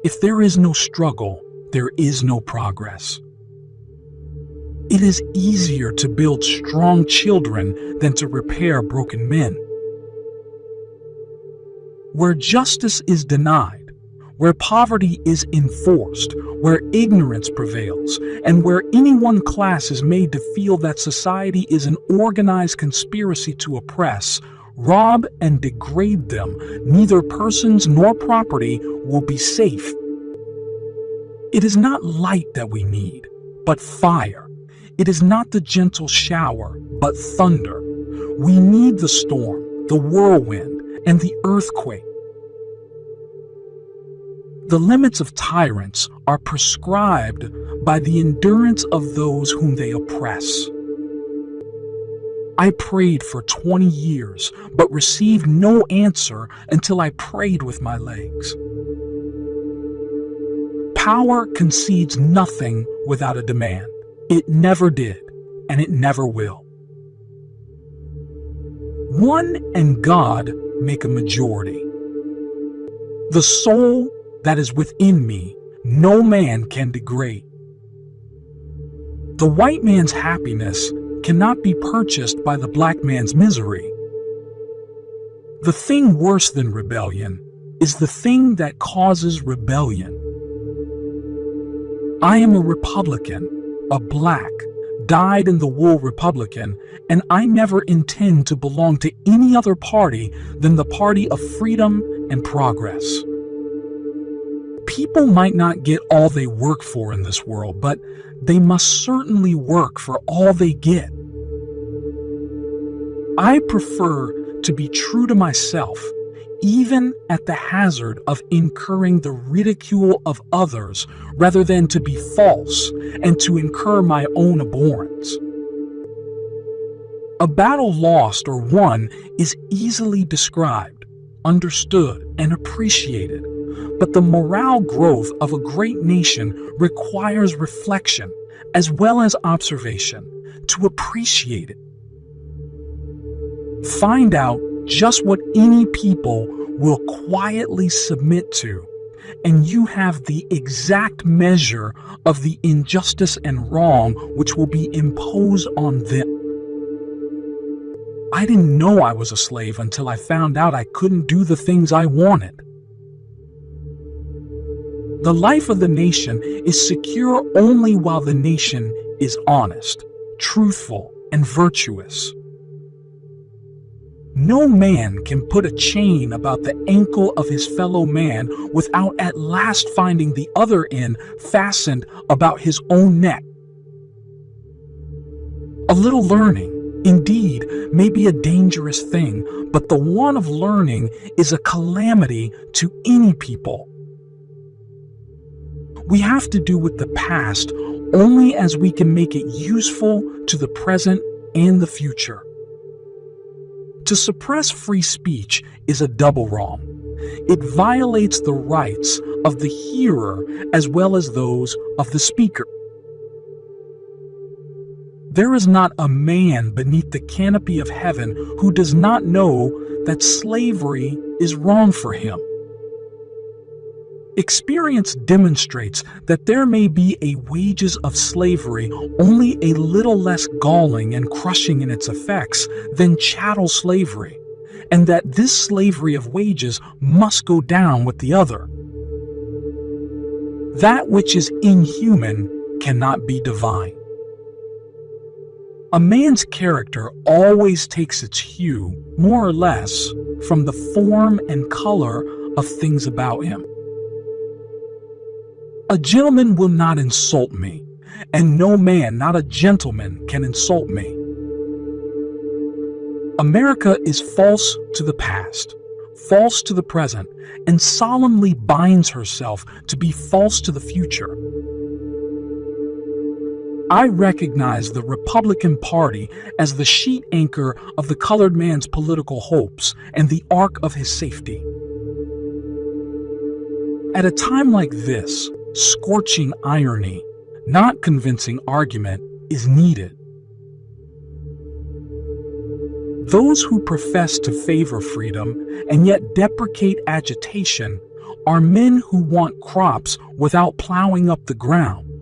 If there is no struggle, there is no progress. It is easier to build strong children than to repair broken men. Where justice is denied, where poverty is enforced, where ignorance prevails, and where any one class is made to feel that society is an organized conspiracy to oppress, rob, and degrade them, neither persons nor property will be safe. It is not light that we need, but fire. It is not the gentle shower, but thunder. We need the storm, the whirlwind, and the earthquake. The limits of tyrants are prescribed by the endurance of those whom they oppress. I prayed for 20 years, but received no answer until I prayed with my legs. Power concedes nothing without a demand. It never did, and it never will. One and God make a majority. The soul that is within me, no man can degrade. The white man's happiness cannot be purchased by the black man's misery. The thing worse than rebellion is the thing that causes rebellion. I am a Republican, a black, dyed-in-the-wool Republican, and I never intend to belong to any other party than the party of freedom and progress. People might not get all they work for in this world, but they must certainly work for all they get. I prefer to be true to myself, even at the hazard of incurring the ridicule of others, rather than to be false and to incur my own abhorrence. A battle lost or won is easily described, understood, and appreciated. But the moral growth of a great nation requires reflection as well as observation to appreciate it. Find out just what any people will quietly submit to, and you have the exact measure of the injustice and wrong which will be imposed on them. I didn't know I was a slave until I found out I couldn't do the things I wanted. The life of the nation is secure only while the nation is honest, truthful, and virtuous. No man can put a chain about the ankle of his fellow man without at last finding the other end fastened about his own neck. A little learning, indeed, may be a dangerous thing, but the want of learning is a calamity to any people. We have to do with the past only as we can make it useful to the present and the future. To suppress free speech is a double wrong. It violates the rights of the hearer as well as those of the speaker. There is not a man beneath the canopy of heaven who does not know that slavery is wrong for him. Experience demonstrates that there may be a wages of slavery only a little less galling and crushing in its effects than chattel slavery, and that this slavery of wages must go down with the other. That which is inhuman cannot be divine. A man's character always takes its hue, more or less, from the form and color of things about him. A gentleman will not insult me, and no man, not a gentleman, can insult me. America is false to the past, false to the present, and solemnly binds herself to be false to the future. I recognize the Republican Party as the sheet anchor of the colored man's political hopes and the ark of his safety. At a time like this, scorching irony, not convincing argument, is needed. Those who profess to favor freedom and yet deprecate agitation are men who want crops without plowing up the ground.